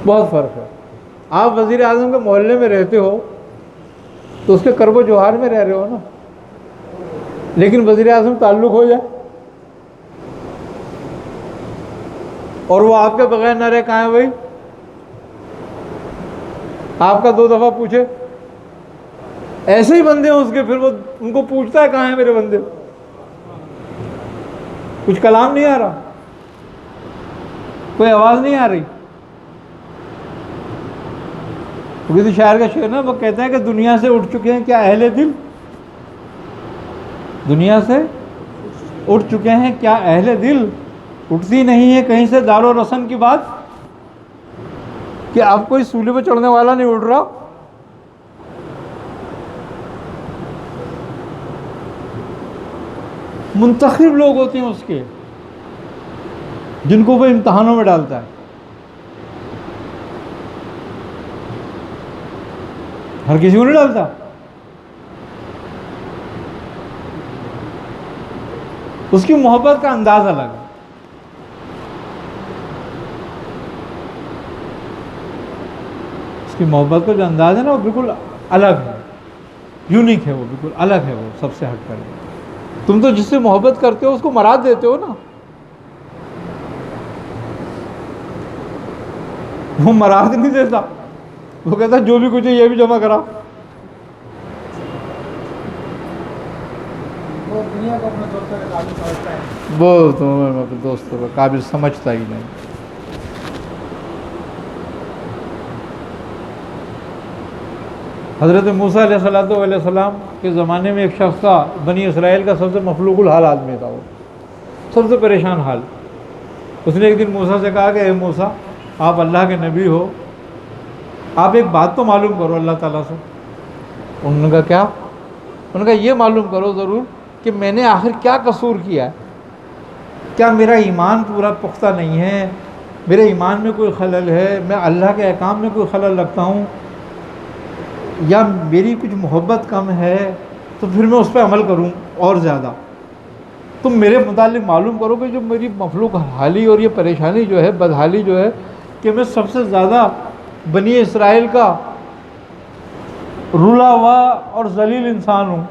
بہت فرق ہے. آپ وزیر اعظم کے محلے میں رہتے ہو تو اس کے کرب و جوہار میں رہ رہے ہو نا، لیکن وزیر اعظم تعلق ہو جائے اور وہ آپ کے بغیر نہ رہے، کہاں ہے بھائی؟ آپ کا 2 دفعہ پوچھے. ایسے ہی بندے ہیں اس کے، پھر وہ ان کو پوچھتا ہے کہاں ہیں میرے بندے؟ کچھ کلام نہیں آ رہا، کوئی آواز نہیں آ رہی. کسی شاعر کا شعر نا، وہ کہتا ہے کہ دنیا سے اٹھ چکے ہیں کیا اہل دل، دنیا سے اٹھ چکے ہیں کیا اہل دل، اٹھتی نہیں ہے کہیں سے دار و رسن کی بات، کہ اب کوئی سولی پہ چڑھنے والا نہیں اٹھ رہا. منتخب لوگ ہوتے ہیں اس کے، جن کو وہ امتحانوں میں ڈالتا ہے. ہر کسی کو نہیں ڈالتا. اس کی محبت کا انداز الگ ہے. اس کی محبت کا جو انداز ہے نا، وہ بالکل الگ ہے، یونیک ہے، وہ بالکل الگ ہے، وہ سب سے ہٹ کر. تم تو جس سے محبت کرتے ہو اس کو مراد دیتے ہو نا، وہ مراد نہیں دیتا، وہ کہتا جو بھی کچھ ہے یہ بھی جمع کرا. وہ تو اپنے دوستوں کا قابل سمجھتا ہی نہیں. حضرت موسیٰ علیہ السلام کے زمانے میں ایک شخص تھا، بنی اسرائیل کا سب سے مفلوق الحال آدمی تھا، وہ سب سے پریشان حال. اس نے ایک دن موسیٰ سے کہا کہ اے موسیٰ، آپ اللہ کے نبی ہو، آپ ایک بات تو معلوم کرو اللہ تعالیٰ سے. انہوں نے کہا کیا؟ انہوں نے کہا یہ معلوم کرو ضرور کہ میں نے آخر کیا قصور کیا ہے. کیا میرا ایمان پورا پختہ نہیں ہے؟ میرے ایمان میں کوئی خلل ہے؟ میں اللہ کے احکام میں کوئی خلل رکھتا ہوں؟ یا میری کچھ محبت کم ہے تو پھر میں اس پہ عمل کروں اور زیادہ؟ تم میرے متعلق معلوم کرو کہ جو میری مخلوق حالی اور یہ پریشانی جو ہے، بدحالی جو ہے، کہ میں سب سے زیادہ بنی اسرائیل کا رلا ہوا اور ذلیل انسان ہوں،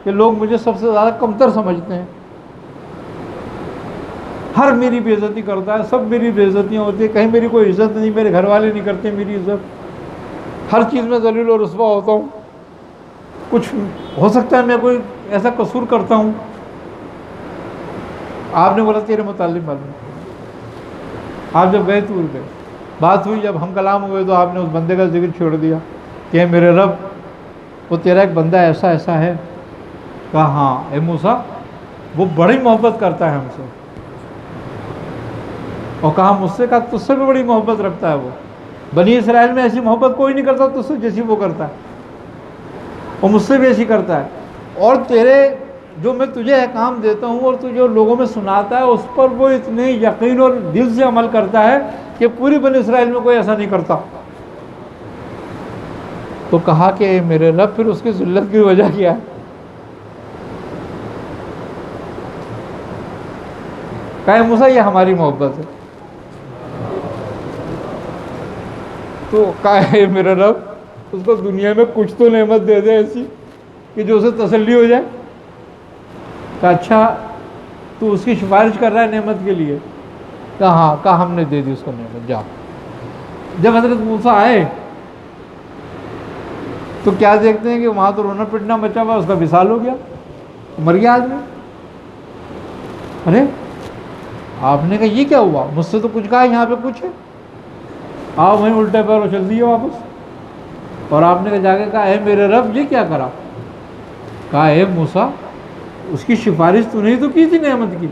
کہ لوگ مجھے سب سے زیادہ کمتر سمجھتے ہیں. ہر میری بے عزتی کرتا ہے، سب میری بے عزتیاں ہوتی ہیں، کہیں میری کوئی عزت نہیں، میرے گھر والے نہیں کرتے میری عزت، ہر چیز میں ذلیل و رسوا ہوتا ہوں. کچھ ہو سکتا ہے میں کوئی ایسا قصور کرتا ہوں. آپ نے بولا تیرے متعلق معلوم. آپ جب گئے تور گئے، بات ہوئی، جب ہم کلام ہوئے تو آپ نے اس بندے کا ذکر چھوڑ دیا کہ میرے رب، وہ تیرا ایک بندہ ایسا ایسا ہے. کہا ہاں اے موسیٰ، وہ بڑی محبت کرتا ہے ہم سے. اور کہا مجھ سے، کہا تجھ سے بھی بڑی محبت رکھتا ہے وہ. بنی اسرائیل میں ایسی محبت کوئی نہیں کرتا تجھ سے جیسی وہ کرتا ہے، اور مجھ سے بھی ایسی کرتا ہے. اور تیرے جو میں تجھے احکام دیتا ہوں اور تجھے لوگوں میں سناتا ہے، اس پر وہ اتنے یقین اور دل سے عمل کرتا ہے کہ پوری بنی اسرائیل میں کوئی ایسا نہیں کرتا. تو کہا کہ اے میرے رب، پھر اس کی ذلت کی وجہ کیا ہے؟ کہا موسیٰ یہ ہماری محبت ہے. تو کہا ہے میرے رب، اس کو دنیا میں کچھ تو نعمت دے دے ایسی کہ جو اسے تسلی ہو جائے. کہا اچھا تو اس کی سفارش کر رہا ہے نعمت کے لیے؟ کہا ہاں. کہا ہم نے دے دی اس کو نعمت، جا. جب حضرت موسیٰ آئے تو کیا دیکھتے ہیں کہ وہاں تو رونا پٹنا مچا ہوا، اس کا وصال ہو گیا، مر گیا آدمی. ارے آپ نے کہا یہ کیا ہوا؟ مجھ سے تو کچھ کہا، یہاں پہ کچھ ہے. آپ وہیں الٹے پیروں چل دیے واپس. اور آپ نے جا کے کہا اے میرے رب یہ کیا کرا؟ کہا اے موسیٰ، اس کی سفارش تو نہیں تو کی تھی نعمت کی.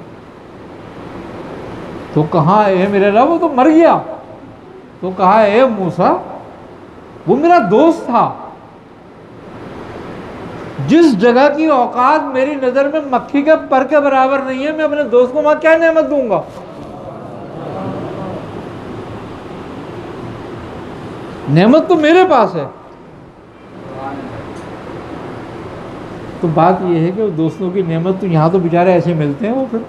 تو کہا اے میرے رب وہ تو مر گیا. تو کہا اے موسیٰ، وہ میرا دوست تھا، جس جگہ کی اوقات میری نظر میں مکھی کے پر کے برابر نہیں ہے، میں اپنے دوست کو وہاں کیا نعمت دوں گا؟ نعمت تو میرے پاس ہے. تو بات یہ ہے کہ دوستوں کی نعمت تو یہاں تو بیچارے ایسے ملتے ہیں. وہ پھر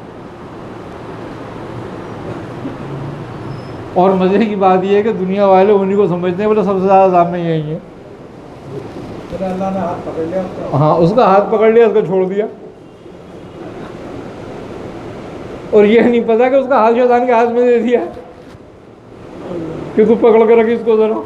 اور مزے کی بات یہ ہے کہ دنیا والے انہیں کو سمجھتے ہیں بولے سب سے زیادہ عذاب میں یہی ہے. اللہ نے ہاتھ پکڑ لیا اس کا. ہاں اس کا ہاتھ پکڑ لیا، اس کو چھوڑ دیا، اور یہ نہیں پتا کہ اس کا ہاتھ شیطان کے ہاتھ میں دے دیا کہ تو پکڑ کے رکھی اس کو ذرا.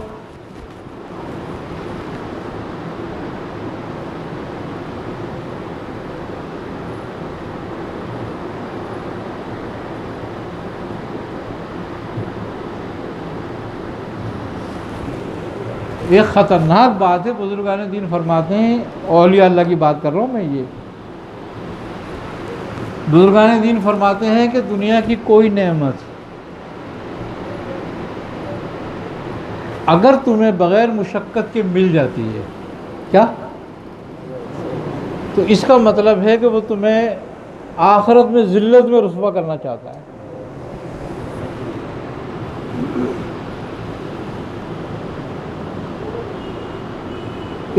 ایک خطرناک بات ہے، بزرگان دین فرماتے ہیں، اولیاء اللہ کی بات کر رہا ہوں میں، یہ بزرگان دین فرماتے ہیں کہ دنیا کی کوئی نعمت اگر تمہیں بغیر مشقت کے مل جاتی ہے کیا، تو اس کا مطلب ہے کہ وہ تمہیں آخرت میں ذلت میں رسوا کرنا چاہتا ہے.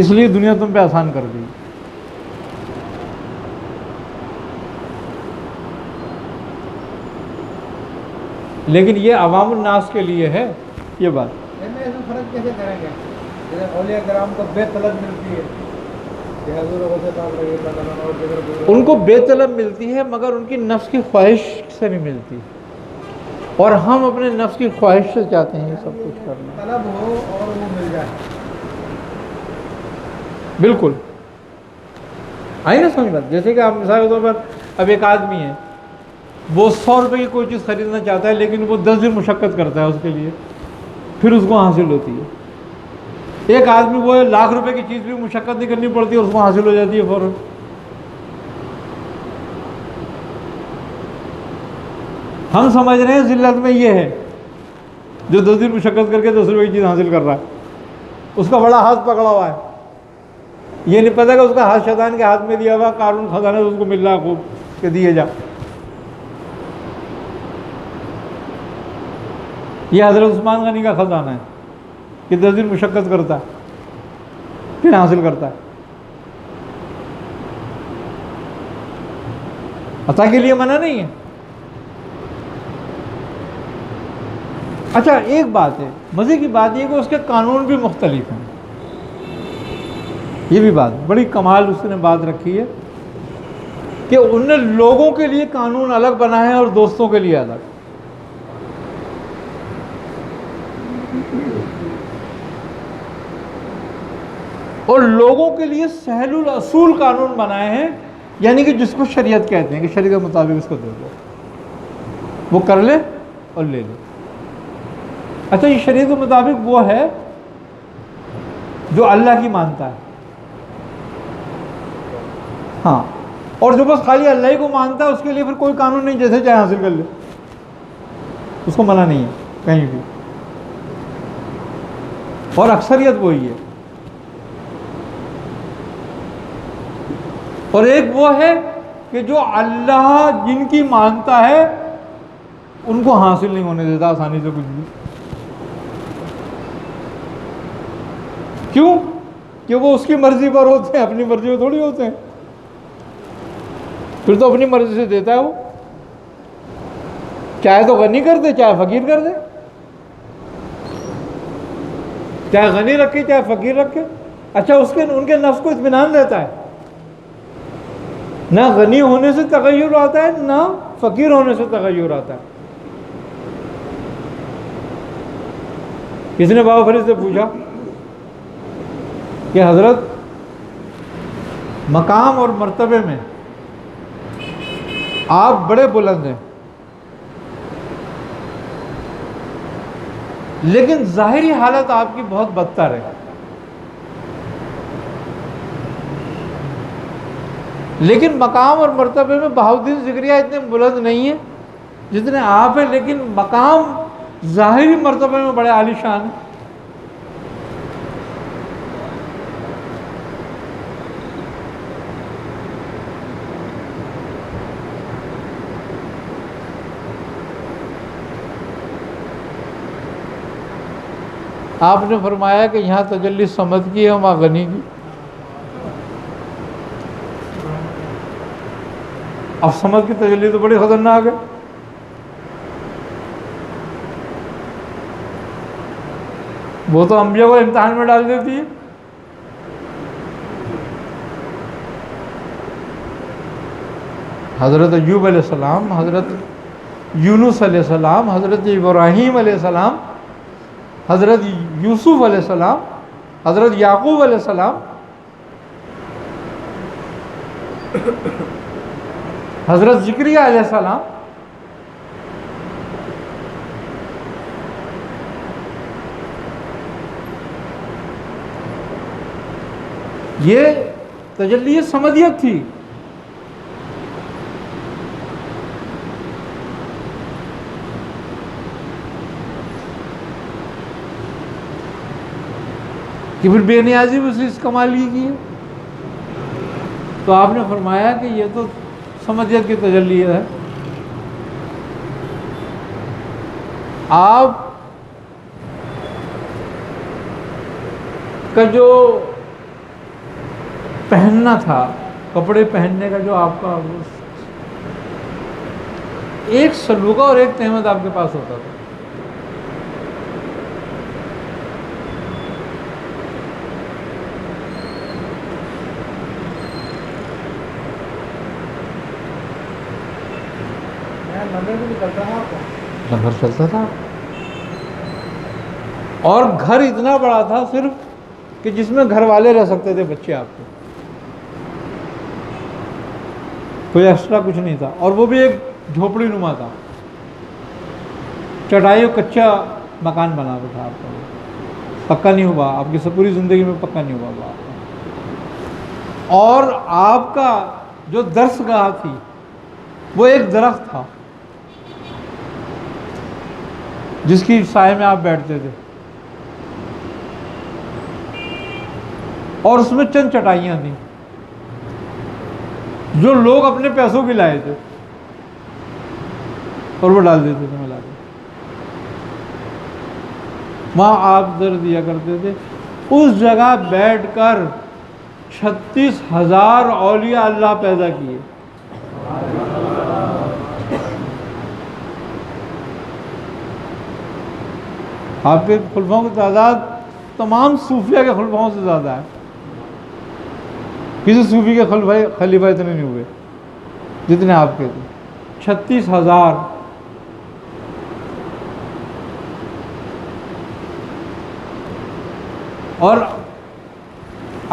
اس لیے دنیا تم پہ آسان کر دی. لیکن یہ عوام الناس کے لیے ہے یہ بات. اس میں فرق کیسے کریں گے؟ جیسے اولیاء کرام کو بے طلب ملتی ہے کہ حضور غوث پاک رضی اللہ عنہ اور دیگر بزرگ ان کو بے طلب ملتی ہے مگر ان کی نفس کی خواہش سے نہیں ملتی، اور ہم اپنے نفس کی خواہش سے چاہتے ہیں یہ سب کچھ کرنا. طلب ہو اور وہ مل جائے. بالکل آئی نا سمجھ بات. جیسے کہ آپ مثال کے طور پر اب ایک آدمی ہے، وہ 100 روپے کی کوئی چیز خریدنا چاہتا ہے لیکن وہ 10 دن مشقت کرتا ہے اس کے لیے، پھر اس کو حاصل ہوتی ہے. ایک آدمی وہ 1,00,000 روپے کی چیز بھی مشقت نہیں کرنی پڑتی اور اس کو حاصل ہو جاتی ہے فوراً. ہم سمجھ رہے ہیں ذلت میں یہ ہے جو 10 دن مشقت کر کے 10 روپے کی چیز حاصل کر رہا ہے، اس کا بڑا ہاتھ پکڑا ہوا ہے، یہ نہیں پتا کہ اس کا ہاتھ شیطان کے ہاتھ میں دیا ہوا، قارون خزانہ اس کو مل رہا خوب کہ دیے جا. یہ حضرت عثمان غنی کا خزانہ ہے کہ 10 دن مشقت کرتا ہے پھر حاصل کرتا ہے. عطا کے لیے منع نہیں ہے. اچھا ایک بات ہے، مزے کی بات یہ کہ اس کے قانون بھی مختلف ہیں. یہ بھی بات بڑی کمال اس نے بات رکھی ہے کہ انہوں نے لوگوں کے لیے قانون الگ بنائے ہیں اور دوستوں کے لیے الگ. اور لوگوں کے لیے سہل الاصول قانون بنائے ہیں، یعنی کہ جس کو شریعت کہتے ہیں کہ شریعت کے مطابق اس کو دے دو، وہ کر لے اور لے لے. اچھا یہ شریعت کے مطابق وہ ہے جو اللہ کی مانتا ہے، ہاں، اور جو بس خالی اللہ ہی کو مانتا ہے اس کے لیے پھر کوئی قانون نہیں، جیسے چاہے حاصل کر لے، اس کو منع نہیں ہے کہیں بھی. اور اکثریت وہی ہے. اور ایک وہ ہے کہ جو اللہ جن کی مانتا ہے ان کو حاصل نہیں ہونے دیتا آسانی سے کچھ بھی. کیوں؟ کہ وہ اس کی مرضی پر ہوتے ہیں، اپنی مرضی پر تھوڑی ہوتے ہیں. پھر تو اپنی مرضی سے دیتا ہے وہ، چاہے تو غنی کر دے چاہے فقیر کر دے، چاہے غنی رکھے چاہے فقیر رکھے. اچھا ان کے نفس کو اطمینان رہتا ہے، نہ غنی ہونے سے تغیر آتا ہے نہ فقیر ہونے سے تغیر آتا ہے. کسی نے بابا فرید سے پوچھا کہ حضرت مقام اور مرتبے میں آپ بڑے بلند ہیں لیکن ظاہری حالت آپ کی بہت بدتر ہے، لیکن مقام اور مرتبے میں بہاؤالدین ذکریہ اتنے بلند نہیں ہیں جتنے آپ ہیں، لیکن مقام ظاہری مرتبے میں بڑے عالی شان ہیں. آپ نے فرمایا کہ یہاں تجلی صمد کی ہے وہاں غنی کی. اب صمد کی تجلی تو بڑی خطرناک ہے. وہ تو انبیاء کو امتحان میں ڈال دیتی ہے. حضرت ایوب علیہ السلام، حضرت یونس علیہ السلام، حضرت ابراہیم علیہ السلام، حضرت یوسف علیہ السلام، حضرت یعقوب علیہ السلام، حضرت زکریا علیہ السلام، یہ تجلی سمدیت تھی. کہ پھر بے نیازی بھی اس کمالی کی ہے. تو آپ نے فرمایا کہ یہ تو سمدیت کی تجلی ہے. آپ کا جو پہننا تھا، کپڑے پہننے کا جو آپ کا ایک سلوکہ اور ایک تہمت آپ کے پاس ہوتا تھا. لنگر چلتا تھا، اور گھر اتنا بڑا تھا صرف کہ جس میں گھر والے رہ سکتے تھے، بچے آپ کے، کوئی ایکسٹرا کچھ نہیں تھا. اور وہ بھی ایک جھوپڑی نما تھا، چٹائی اور کچا مکان بنا ہوا تھا آپ کا، پکا نہیں ہوا آپ کی پوری زندگی میں، پکا نہیں ہوا آپ کا. اور آپ کا جو درس گاہ تھی وہ ایک درخت تھا جس کی سائے میں آپ بیٹھتے تھے، اور اس میں چند چٹائیاں تھیں جو لوگ اپنے پیسوں کی لائے تھے اور وہ ڈال دیتے تھے ملا کے. وہاں آپ در دیا کرتے تھے. اس جگہ بیٹھ کر 36,000 اولیاء اللہ پیدا کیے. آپ کے خلفاؤں کی تعداد تمام صوفیہ کے خلفاؤں سے زیادہ ہے. کسی صوفی کے خلیفہ اتنے نہیں ہوئے جتنے آپ کے تھے. 36,000. اور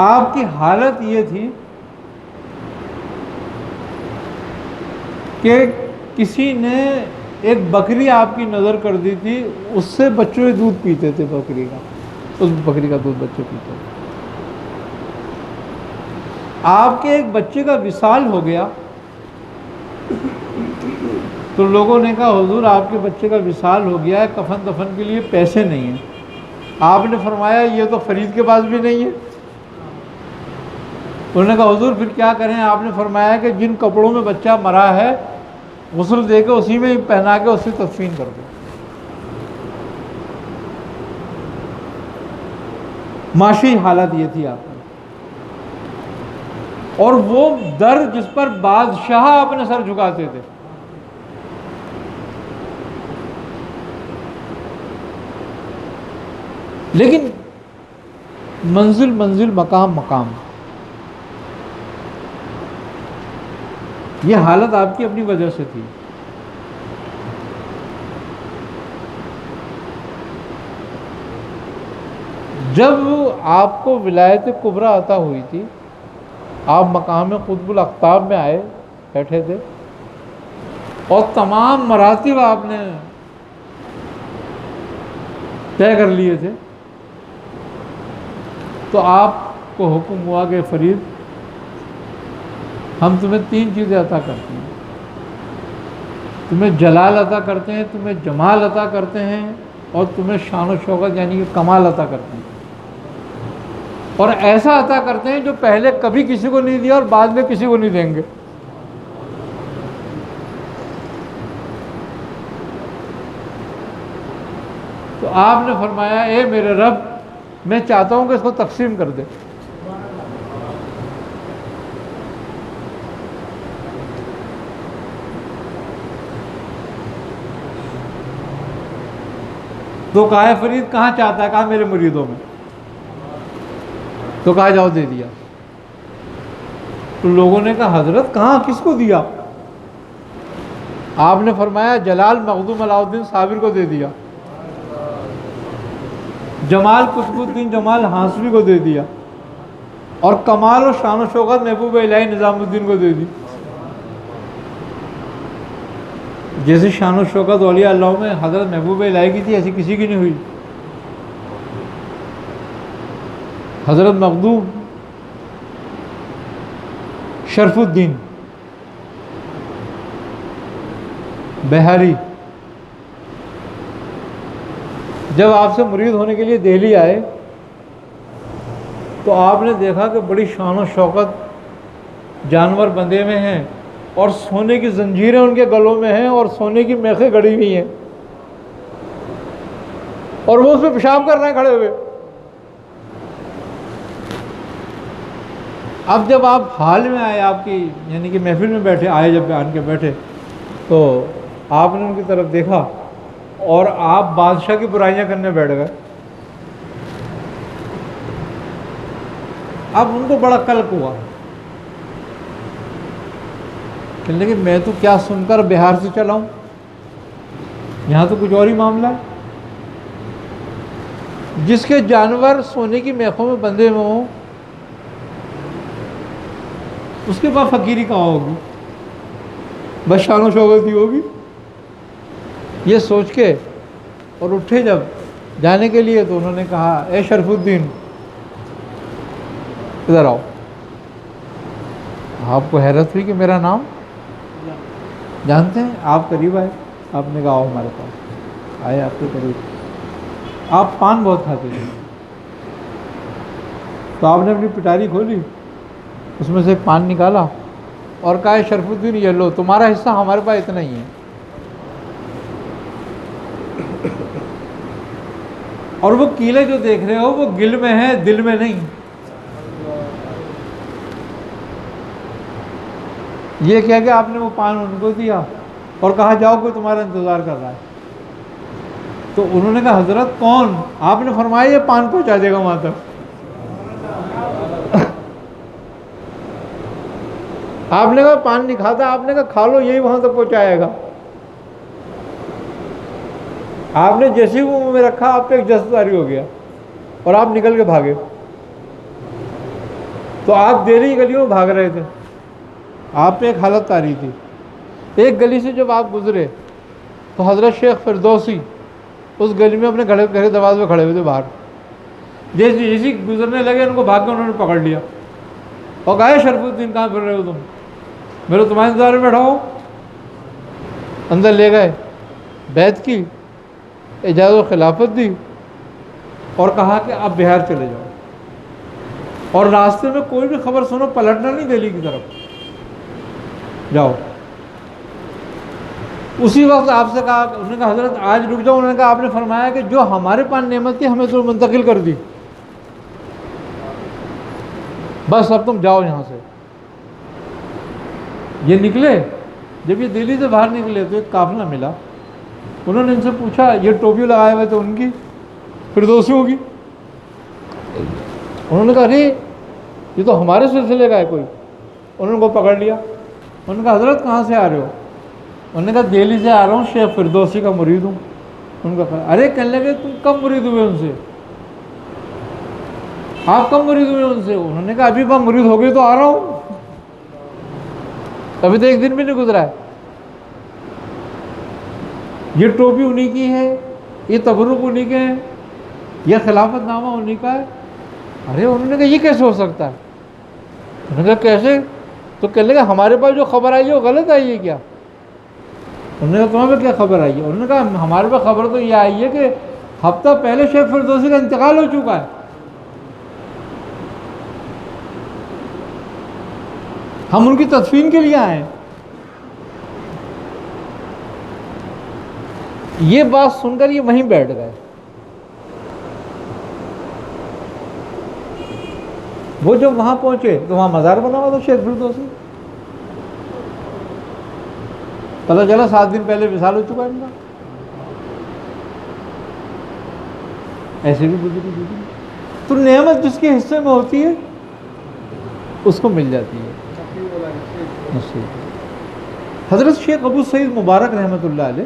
آپ کی حالت یہ تھی کہ کسی نے ایک بکری آپ کی نظر کر دی تھی، اس سے بچے دودھ پیتے تھے، بکری کا، اس بکری کا دودھ بچے پیتے تھے. آپ کے ایک بچے کا وصال ہو گیا تو لوگوں نے کہا حضور آپ کے بچے کا وصال ہو گیا ہے، کفن دفن کے لیے پیسے نہیں ہیں. آپ نے فرمایا یہ تو فرید کے پاس بھی نہیں ہے. انہوں نے کہا حضور پھر کیا کریں؟ آپ نے فرمایا کہ جن کپڑوں میں بچہ مرا ہے غسل دے کے اسی میں پہنا کے اسی تدفین کر دو. معاشی حالت یہ تھی آپ کی. اور وہ در جس پر بادشاہ اپنے سر جھکاتے تھے، لیکن منزل منزل، مقام مقام. یہ حالت آپ کی اپنی وجہ سے تھی. جب آپ کو ولایت کبریٰ عطا ہوئی تھی، آپ مقام قطب الاقطاب میں آئے، بیٹھے تھے، اور تمام مراتب آپ نے طے کر لیے تھے، تو آپ کو حکم ہوا کہ فرید ہم تمہیں 3 چیزیں عطا کرتے ہیں. تمہیں جلال عطا کرتے ہیں، تمہیں جمال عطا کرتے ہیں، اور تمہیں شان و شوکت یعنی کہ کمال عطا کرتے ہیں. اور ایسا عطا کرتے ہیں جو پہلے کبھی کسی کو نہیں دیا اور بعد میں کسی کو نہیں دیں گے. تو آپ نے فرمایا اے میرے رب، میں چاہتا ہوں کہ اس کو تقسیم کر دے. تو کہا ہے فرید کہاں چاہتا ہے؟ کہا میرے مریدوں میں. تو کہا جاؤ دے دیا. تو لوگوں نے کہا حضرت کہاں، کس کو دیا؟ آپ نے فرمایا جلال مخدوم علاء الدین صابر کو دے دیا، جمال قطب الدین جمال ہانسوی کو دے دیا، اور کمال و شان و شوکت محبوب الہی نظام الدین کو دے دی. جیسے شان و شوکت اولیاء اللہ میں حضرت محبوب الہی کی تھی، ایسی کسی کی نہیں ہوئی. حضرت مخدوم شرف الدین بہاری جب آپ سے مرید ہونے کے لیے دہلی آئے تو آپ نے دیکھا کہ بڑی شان و شوکت جانور بندے میں ہیں، اور سونے کی زنجیریں ان کے گلوں میں ہیں، اور سونے کی میخیں گڑی ہوئی ہیں، اور وہ اس پہ پیشاب کر رہے ہیں کھڑے ہوئے. اب جب آپ حال میں آئے، آپ کی یعنی کہ محفل میں بیٹھے آئے، جب آن کے بیٹھے تو آپ نے ان کی طرف دیکھا اور آپ بادشاہ کی برائیاں کرنے بیٹھ گئے. اب ان کو بڑا قلق ہوا، کہنے لگے میں تو کیا سن کر بہار سے چلا ہوں، یہاں تو کچھ اور ہی معاملہ ہے. جس کے جانور سونے کی میخوں میں بندھے ہوئے ہوں اس کے بعد فقیری کہاں ہوگی، بس شان و شوکت ہی ہوگی. یہ سوچ کے اور اٹھے جب جانے کے لیے تو انہوں نے کہا اے شرف الدین ادھر آؤ. آپ کو حیرت ہوئی کہ میرا نام جانتے ہیں؟ آپ قریب آئے، آپ نے کہا آؤ ہمارے پاس. آئے آپ کے قریب. آپ پان بہت کھاتے تھے، تو آپ نے اپنی پٹاری کھولی، اس میں سے ایک پان نکالا اور کہا شرف الدین یہ لو، تمہارا حصہ ہمارے پاس اتنا ہی ہے. اور وہ کیلے جو دیکھ رہے ہو وہ گل میں ہیں، دل میں نہیں. یہ کہہ کہ آپ نے وہ پان ان کو دیا اور کہا جاؤ کوئی تمہارا انتظار کر رہا ہے. تو انہوں نے کہا حضرت کون؟ آپ نے فرمایا یہ پان پہنچا دے گا وہاں تک. آپ نے کہا پان نہیں کھاتا، آپ نے کہا کھا لو، یہی وہاں تک پہنچائے گا. آپ نے جیسے ہی وہ منہ میں رکھا آپ پہ ایک جذب طاری ہو گیا اور آپ نکل کے بھاگے. تو آپ دہلی گلیوں میں بھاگ رہے تھے، آپ پہ ایک حالت طاری تھی. ایک گلی سے جب آپ گزرے تو حضرت شیخ فردوسی اس گلی میں اپنے گھر دروازے پہ کھڑے ہوئے تھے باہر. جیسے گزرنے لگے ان کو بھاگ کے انہوں نے پکڑ لیا اور کہا شرف الدین کہاں پھر رہے ہو تم، میں تو تمہارے انتظار میں بیٹھا ہوں. اندر لے گئے، بیعت کی، اجازت خلافت دی اور کہا کہ آپ بہار چلے جاؤ، اور راستے میں کوئی بھی خبر سنو پلٹنا نہیں دہلی کی طرف، جاؤ. اسی وقت آپ سے کہا، انہوں نے کہا حضرت آج رک جاؤ. انہوں نے کہا آپ نے فرمایا کہ جو ہمارے پاس نعمت تھی ہمیں تو منتقل کر دی، بس اب تم جاؤ یہاں سے. یہ نکلے، جب یہ دہلی سے باہر نکلے تو ایک قافلہ ملا. انہوں نے ان سے پوچھا یہ ٹوپی لگائے ہوئے تو ان کی فردوسی ہوگی. انہوں نے کہا ارے یہ تو ہمارے سلسلے کا ہے کوئی. انہوں نے کو پکڑ لیا. انہوں نے کہا حضرت کہاں سے آ رہے ہو؟ انہوں نے کہا دہلی سے آ رہا ہوں، شیخ فردوسی کا مرید ہوں. ان کا کہا ارے کہنے لگے تم کب مرید ہوئے ان سے؟ آپ کب مرید ہوئے ان سے؟ انہوں نے کہا ابھی میں مرید ہو گئی تو آ رہا ہوں، ابھی تو ایک دن بھی نہیں گزرا ہے. یہ ٹوپی انہی کی ہے، یہ تبرک انہی کے ہیں، یہ خلافت نامہ انہی کا ہے. ارے انہوں نے کہا یہ کیسے ہو سکتا ہے؟ انہوں نے کہا کیسے؟ تو کہنے لگا ہمارے پاس جو خبر آئی ہے وہ غلط آئی ہے کیا؟ انہوں نے کہا تمہیں پہ کیا خبر آئی ہے؟ انہوں نے کہا ہمارے پاس خبر تو یہ آئی ہے کہ ہفتہ پہلے شیخ فردوسی کا انتقال ہو چکا ہے، ہم ان کی تدفین کے لیے آئے ہیں. یہ بات سن کر یہ وہیں بیٹھ گئے. وہ جب وہاں پہنچے تو وہاں مزار بنا ہوا تھا شیخ فردوسی. پتہ چلا 7 دن پہلے وصال ہو چکا ہے ان کا. ایسے بھی بزرگ ہوتے ہیں. تو نعمت جس کے حصے میں ہوتی ہے اس کو مل جاتی ہے. نصیب. حضرت شیخ ابو سعید مبارک رحمۃ اللہ علیہ